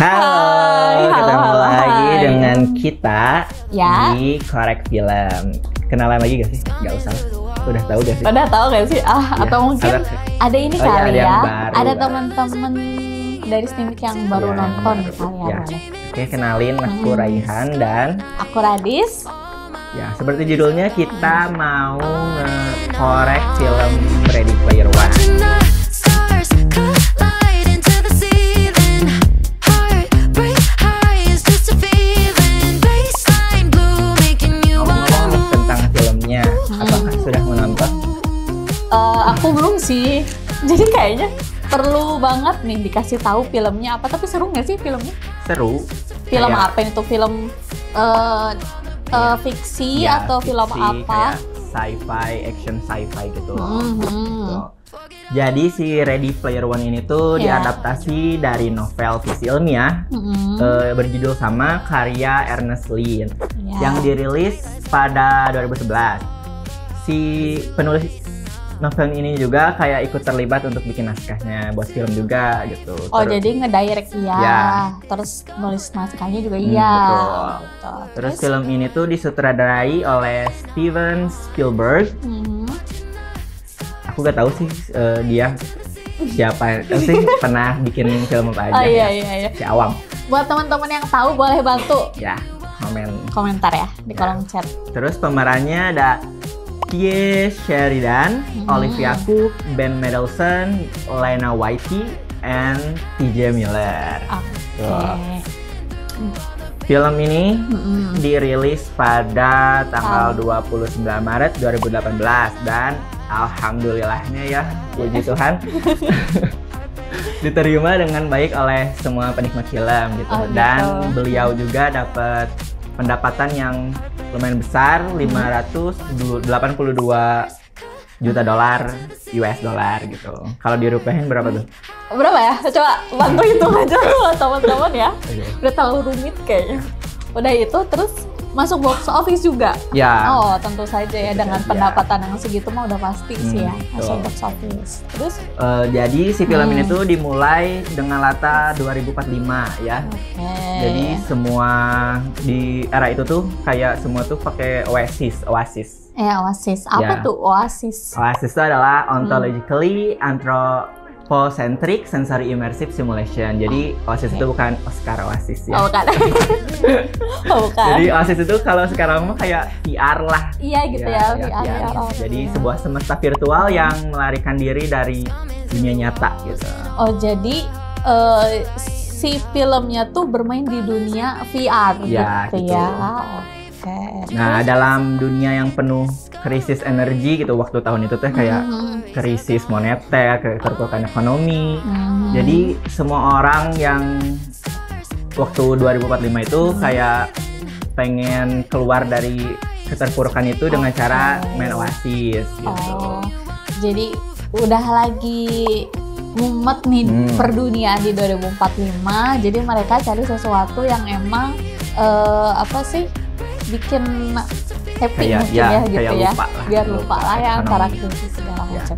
Halo, ketemu lagi dengan kita ya di Korek Film. Kenalan lagi gak sih? Gak usah. Udah tahu gak sih? Udah tahu gak sih? Ya, Atau mungkin ada ini iya, kali ada ya. baru, Ada teman-teman dari Stimik yang baru Ya, nonton baru. kali ya. Ya. Oke, kenalin aku Raihan dan Aku Radis. ya seperti judulnya kita mau ngekorek film Ready Player One. Ngomong-ngomong tentang filmnya, apakah sudah menonton? Aku belum sih. Jadi kayaknya perlu banget nih dikasih tahu filmnya apa. Tapi seru nggak sih filmnya? Seru. Film Kayak- apa itu? Film fiksi Ya, atau film fiksi, apa? kayak sci-fi, action sci-fi gitu. Mhm. Gitu. Jadi si Ready Player One ini tuh Ya. diadaptasi dari novel fiksi ilmiah berjudul sama karya Ernest Lin Ya. yang dirilis pada 2011. Si penulis novel ini juga kayak ikut terlibat untuk bikin naskahnya buat film juga gitu. Oh, jadi ngedirect iya, Ya. terus nulis naskahnya juga Hmm, iya. betul. Gitu. Terus film ini tuh disutradarai oleh Steven Spielberg. Aku gak tahu sih dia siapa sih, pernah bikin film apa aja. Oh iya ya. iya. Si awam. Buat teman-teman yang tahu boleh bantu Ya, komentar ya di Ya. kolom chat. Terus pemerannya ada Tie Sheridan, Olivia Cook, Ben Mendelsohn, Lena Whitey, and TJ Miller. Oke. Film ini dirilis pada tanggal 29 Maret 2018 dan alhamdulillahnya ya, puji Tuhan, diterima dengan baik oleh semua penikmat film gitu. Oh, gitu. Dan beliau juga dapat pendapatan yang lumayan besar, 582 juta dolar US dollar gitu. Kalau dirupiahin berapa tuh? Berapa ya? Coba bantu hitung aja buat teman-teman ya. Oke. Udah terlalu rumit kayaknya. Udah itu terus masuk box office juga. Ya. Oh, tentu saja ya, Tentu dengan saja. pendapatan yang segitu mah udah pasti sih ya masuk betul. box office. Terus Jadi si film ini tuh dimulai dengan latar 2045 ya. oke. Jadi semua di era itu tuh kayak semua tuh pakai Oasis. Oasis. Apa Ya. tuh Oasis? Oasis itu adalah ontologically anthropocentric sensory immersive simulation. Jadi Oasis itu bukan Oscar Oasis ya. Oh, bukan. Oh, bukan. Jadi Oasis itu kalau sekarang mah kayak VR lah. Iya gitu ya, VR. VR. Oh, Jadi iya. sebuah semesta virtual yang melarikan diri dari dunia nyata gitu. Oh, jadi si filmnya tuh bermain di dunia VR Ya, gitu gitu. ya. Oke. Nah, dalam dunia yang penuh krisis energi gitu, waktu tahun itu teh kayak krisis moneter, keterpurukan ekonomi. Jadi semua orang yang waktu 2045 itu kayak pengen keluar dari keterpurukan itu dengan cara main Oasis gitu. Oh, jadi udah lagi mumet nih perduniaan di 2045. Jadi mereka cari sesuatu yang emang apa sih, bikin happy Kayak- mungkin ya, ya gitu kayak ya. lupa lah. Biar lupa lah ya antara Ekonomi. krisis segala Ya. macam.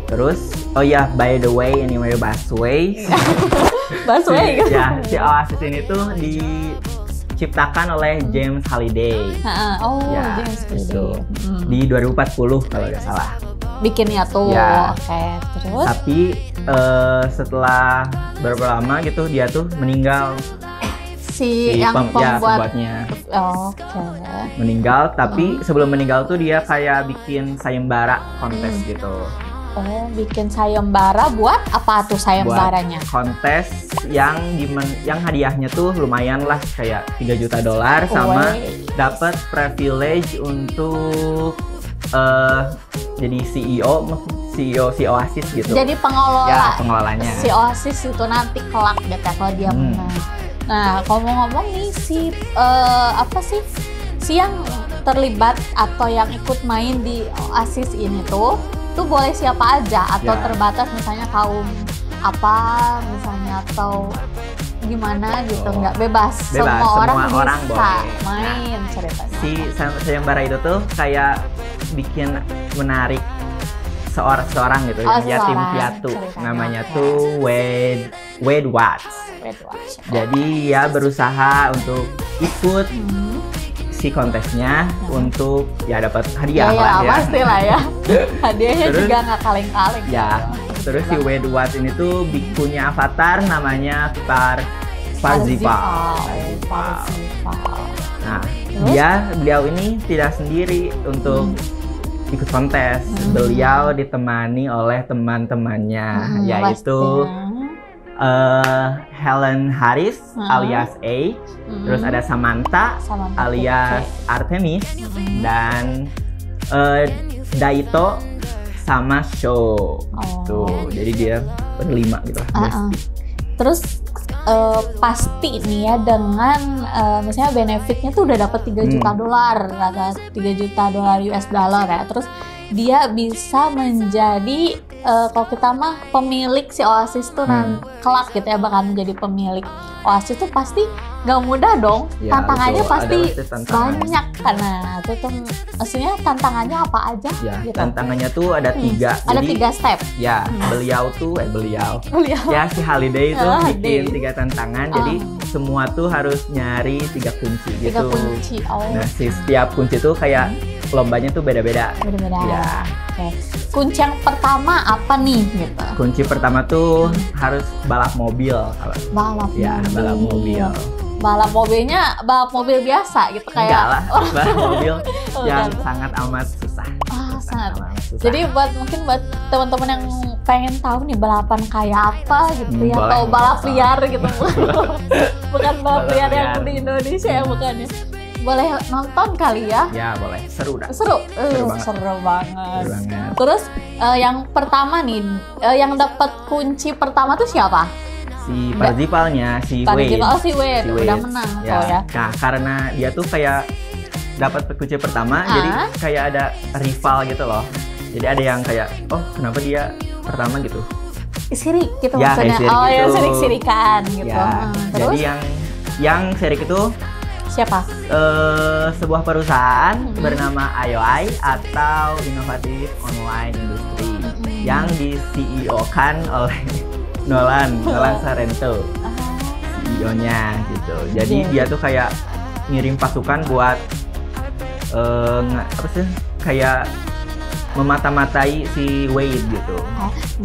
Terus Oh ya, by the way, anyway, Busway. Busway gitu. Ya, si Oasis ini tuh diciptakan oleh James Halliday. Oh, Ya, James gitu. Halliday. Di 2040 kalau nggak salah. Bikinnya tuh. Ya. Oke, terus Tapi setelah berapa lama gitu dia tuh meninggal. si yang pembuat pembuatnya oke. meninggal. Tapi sebelum meninggal tuh dia kayak bikin sayembara kontes gitu. Oh, bikin sayembara buat apa tuh sayembaranya? Kontes yang hadiahnya tuh lumayan lah, kayak 3 juta dolar sama dapat privilege untuk jadi CEO si Oasis gitu. Jadi pengelola. Ya, pengelolanya. Si Oasis itu nanti kelak gitu ya kalau dia menang. Nah, ngomong-ngomong nih si apa sih si yang terlibat atau yang ikut main di Oasis ini tuh boleh siapa aja atau Ya. terbatas misalnya kaum apa misalnya atau gimana gitu, nggak bebas. Semua orang bisa boleh main ceritanya. Si sayembara itu tuh kayak bikin menarik seorang gitu, Oh, yang yatim seorang piatu. ceritanya. Namanya tuh Wade Watts. Wade Watch. Jadi ya berusaha untuk ikut si kontesnya untuk ya dapat hadiah lah ya. Pasti lah ya. Hadiahnya Terus, juga nggak kaleng-kaleng. Ya. Terus si Wade Watch ini tuh bikunya avatar namanya Parzifal. Nah, beliau ini tidak sendiri untuk ikut kontes. Beliau ditemani oleh teman-temannya, yaitu Helen Harris alias H, terus ada Samantha alias Artemis, dan Daito sama Sho. Tuh, jadi dia berlima gitu lah. Terus pasti nih ya dengan misalnya benefitnya tuh udah dapat 3 juta dolar, ada 3 juta dolar US dollar ya. Terus dia bisa menjadi kalau kita mah pemilik si Oasis tuh kelak gitu ya, bakal menjadi pemilik Oasis tuh pasti gak mudah dong. Ya, tantangannya pasti banyak karena itu tuh maksudnya tantangannya apa aja? Ya, gitu. Tantangannya tuh ada 3. Ada 3 step. Ya, beliau ya si Holiday itu bikin 3 tantangan. Jadi semua tuh harus nyari 3 kunci gitu. 3 kunci. Nah, si setiap kunci tuh kayak lombanya tuh beda-beda. Ya. Oke. Kunci yang pertama apa nih gitu? Kunci pertama tuh harus balap mobil. Balap mobil. Balap mobilnya balap mobil biasa gitu kayak. Enggak lah, balap mobil yang sangat amat susah. Sangat susah. Jadi mungkin buat teman-teman yang pengen tahu nih balapan kayak apa gitu ya, atau balap liar gitu. Bukan balap liar yang di Indonesia ya, bukannya. Boleh nonton kali ya? Ya boleh, seru dah. Seru banget. Terus yang pertama nih, yang dapat kunci pertama tuh siapa? Si Parzifalnya, si Wade. Wade udah menang ya. Nah, karena dia tuh kayak dapat kunci pertama, jadi kayak ada rival gitu loh. Jadi ada yang kayak, oh kenapa dia pertama gitu? Sirik gitu ya, maksudnya. Ya sirik-sirikan gitu. Ya, terus? Jadi yang sirik itu siapa? Sebuah perusahaan bernama IOI atau Inovatif Online Industry yang di CEO-kan oleh Nolan Sorrento, CEO-nya gitu. Jadi dia tuh kayak ngirim pasukan buat kayak memata-matai si Wade gitu.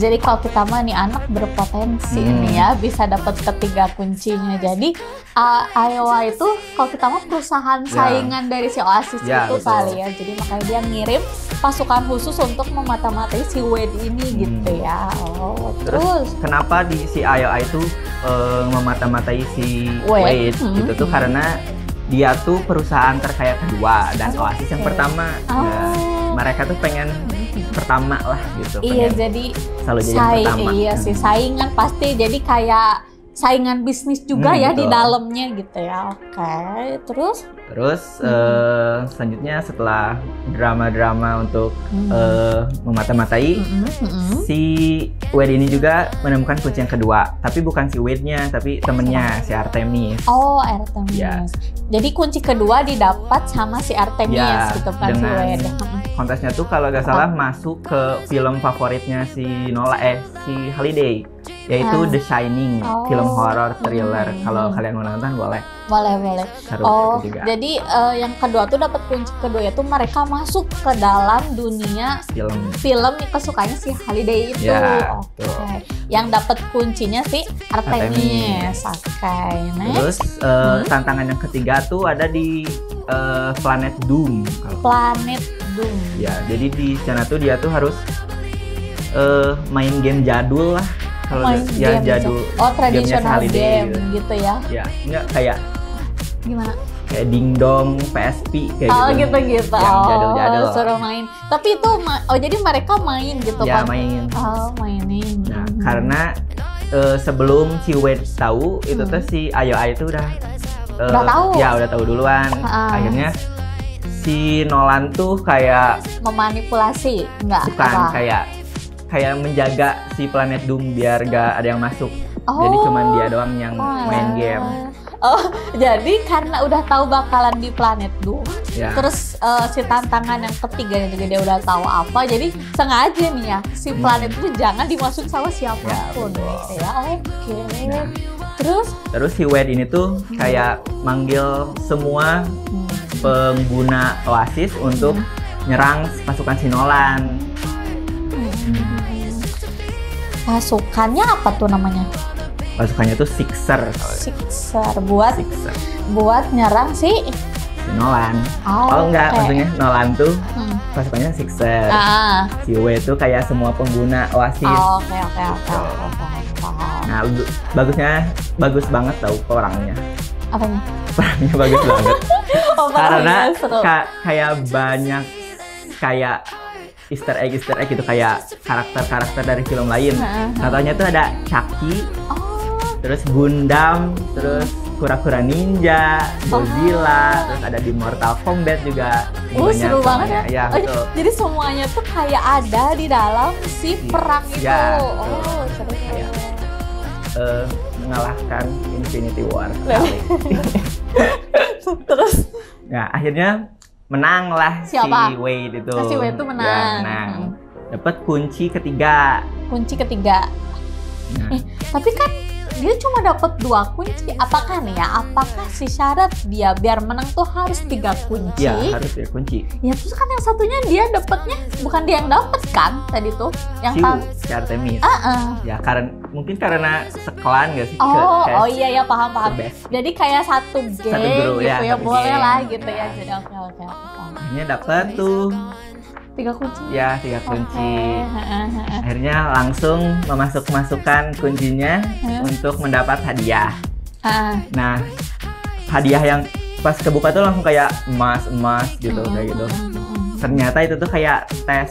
Jadi kalau kita mah nih anak berpotensi ini ya bisa dapat ketiga kuncinya. Jadi Iowa itu kalau kita mah perusahaan saingan dari si Oasis itu kali ya. Jadi makanya dia ngirim pasukan khusus untuk memata-matai si Wade ini gitu ya. Terus kenapa si Iowa itu memata-matai si Wade gitu tuh karena dia tuh perusahaan terkaya kedua dan Oasis yang pertama. Mereka tuh pengen pertama lah gitu. Iya, jadi selalu jadi yang pertama. Iya sih, saingan pasti jadi kayak saingan bisnis juga ya di dalamnya gitu ya. Oke, terus selanjutnya setelah drama-drama untuk memata-matai, si Wade ini juga menemukan kunci yang kedua, tapi bukan si Wade-nya, tapi temennya si Artemis. Oh, Artemis. Ya. Jadi kunci kedua didapat sama si Artemis gitu kan, si Wade. Kontesnya tuh kalau gak salah masuk ke film favoritnya si Holiday, yaitu The Shining, film horror thriller. Kalau kalian mau nonton boleh. Boleh. Seru jadi yang kedua tuh dapat kunci kedua itu mereka masuk ke dalam dunia film kesukaannya si Holiday itu. Ya, yang dapat kuncinya si Artemis. Terus tantangan yang ketiga tuh ada di Planet Doom. Planet Doom. Ya, jadi di sana tuh dia tuh harus main game jadul lah. Kalau game jadul. Tradisional game gitu ya. Ya, enggak kayak gimana? Kayak dingdong, PSP kayak gitu. Yang jadul-jadul. Suruh main. Tapi itu jadi mereka main gitu kan? Main. Mainin. Nah, karena sebelum si Wade tahu itu tuh si IOI itu udah tahu. Ya, udah tahu duluan. Akhirnya si Nolan tuh kayak memanipulasi, bukan kayak menjaga si Planet Doom biar gak ada yang masuk. Jadi cuman dia doang yang main game. Jadi karena udah tahu bakalan di Planet Doom, terus si tantangan yang ketiga juga dia udah tahu apa, jadi sengaja nih ya si Planet itu jangan dimasukin sama siapapun. Oke. Terus si Wade ini tuh kayak manggil semua pengguna Oasis untuk nyerang pasukan si Nolan. Pasukannya apa tuh namanya? Pasukannya tuh Sixer. Buat nyerang si Nolan. Enggak, maksudnya Nolan tuh pasukannya Sixer. Si Wade tuh kayak semua pengguna Oasis. Oke. Nah, bagus banget tau orangnya. Apanya? Orangnya bagus banget. Karena kayak banyak kayak Easter egg gitu, kayak karakter dari film lain. Contohnya tuh ada Chucky, terus Gundam, terus Kura-Kura Ninja, Godzilla, terus ada di Mortal Kombat juga. Seru banget ya. Betul. Jadi semuanya tuh kayak ada di dalam si perang itu. Seru ya. Mengalahkan Infinity War. Terus? Ya, akhirnya menanglah si Wade itu. Si Wade itu menang. Dapat kunci ketiga. Nah. Tapi kan dia cuma dapat 2 kunci. Apakah si syarat dia biar menang tuh harus 3 kunci? Iya, harus 3 kunci. Ya terus kan yang satunya dia dapatnya bukan dia yang dapat kan tadi tuh? Yang si Artemis. Ya mungkin karena seklan gak sih? Iya paham. Jadi kayak satu geng gitu ya, boleh lah gitu ya. Jadi oke. Akhirnya dapat tuh 3 kunci. Ya, 3 kunci. Akhirnya langsung masukkan kuncinya untuk mendapat hadiah. Nah, hadiah yang pas kebuka tuh langsung kayak emas gitu, kayak gitu. Ternyata itu tuh kayak tes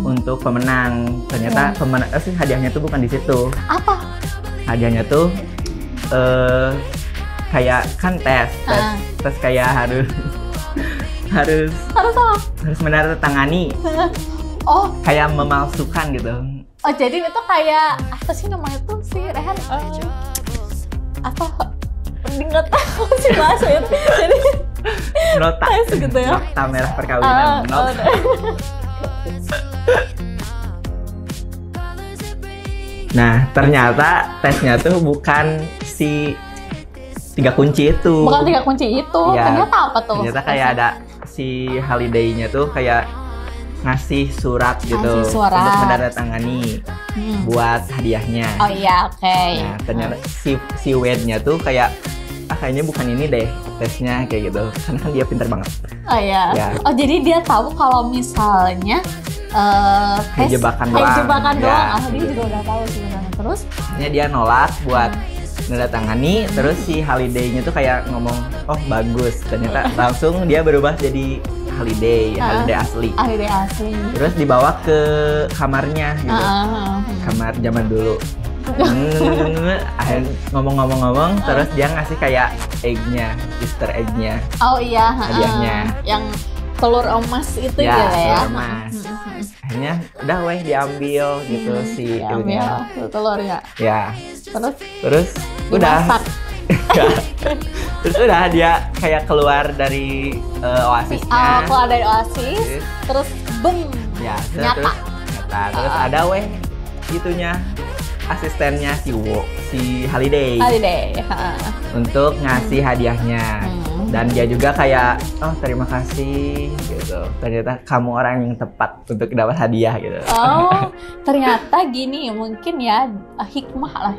untuk pemenang. Ternyata pemenang hadiahnya tuh bukan di situ. Apa? Hadiahnya tuh kayak kan tes kayak harus menandatangani. Kayak memalsukan gitu. Jadi itu kayak apa sih namanya tuh si Rehan? Apa? Nggak tahu sih bahasanya. Jadi nota gitu ya. Nota merah perkawinan. Nah, ternyata tesnya tuh bukan si 3 kunci itu. Bukan 3 kunci itu. Ya, ternyata apa tuh? Ternyata kayak ada si Holiday-nya tuh kayak ngasih surat gitu untuk menandatangani buat hadiahnya. Nah, ternyata si Wade-nya tuh kayak kayaknya bukan ini deh tesnya kayak gitu. Karena kan dia pintar banget. Ya. Jadi dia tahu kalau misalnya jebakan doang. Dia juga udah tahu sebenarnya. Terus? Dia nolak buat menandatangani, terus si Holiday-nya tuh kayak ngomong, bagus. Ternyata langsung dia berubah jadi Holiday asli. Terus dibawa ke kamarnya gitu. Kamar zaman dulu. Akhirnya ngomong-ngomong, terus dia ngasih kayak Easter egg-nya. Hadiahnya. Yang telur emas itu ya. Telur emas. Akhirnya udah diambil gitu si ilmunya. Telurnya. Ya. Terus udah. Terus udah dia kayak keluar dari Oasisnya. Keluar dari Oasis. Terus nyata. Terus ada itunya asistennya si Holiday. Untuk ngasih hadiahnya. Dan dia juga kayak terima kasih gitu. Ternyata kamu orang yang tepat untuk dapat hadiah gitu. Ternyata gini mungkin ya hikmah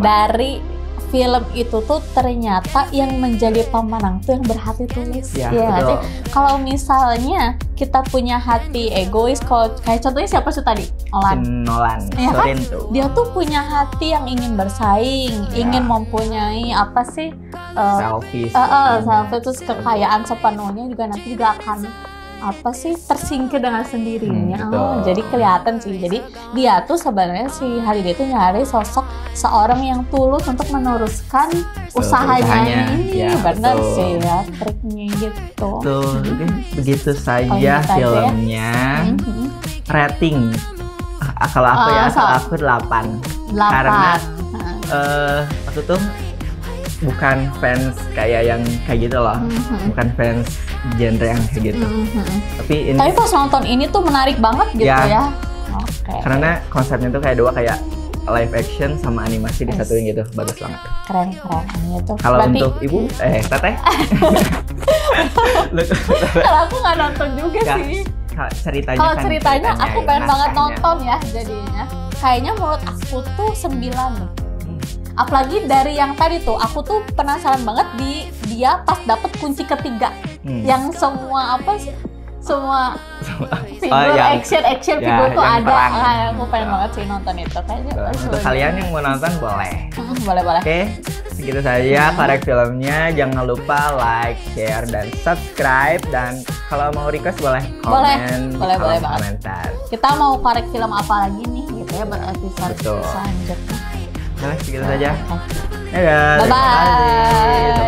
dari film itu tuh ternyata yang menjadi pemenang tuh yang berhati tulus. Betul. Kalau misalnya kita punya hati egois, kayak contohnya siapa sih tadi? Nolan. Kan? Dia tuh punya hati yang ingin bersaing, ingin mempunyai apa sih? Selfish. Terus kekayaan sepenuhnya juga nanti juga akan tersingkir dengan sendirinya. Jadi kelihatan sih. Jadi dia tuh sebenarnya si Holiday itu nyari sosok seorang yang tulus untuk meneruskan usahanya ini. Bener sih ya triknya gitu. Begitu saja filmnya. Rating kalau aku 8. Karena aku tuh bukan fans kayak gitu loh. Bukan fans genre yang kayak gitu. Tapi pas nonton ini tuh menarik banget gitu ya. Karena konsepnya tuh kayak live action sama animasi disatuin gitu, bagus banget. Keren ini tuh. Kalau untuk ibu, teteh? Kalau aku nggak nonton juga sih. Ceritanya kalau kan ceritanya aku pengen banget naskahnya. nonton ya jadinya. Kayaknya menurut aku tuh 9 nih. Apalagi dari yang tadi tuh, aku tuh penasaran banget dia pas dapet kunci ketiga. Yang semua apa sih? Semua figur action figur tuh ada. Aku pengen banget sih nonton itu. Kayaknya untuk kalian yang mau nonton boleh. Boleh. Oke, segitu saja Korek Filmnya. Jangan lupa like, share, dan subscribe. Dan kalau mau request boleh komen di kolom komentar. Kita mau korek film apa lagi nih gitu ya buat episode Betul. selanjutnya. Nah, segitu saja. Dadah. Bye-bye.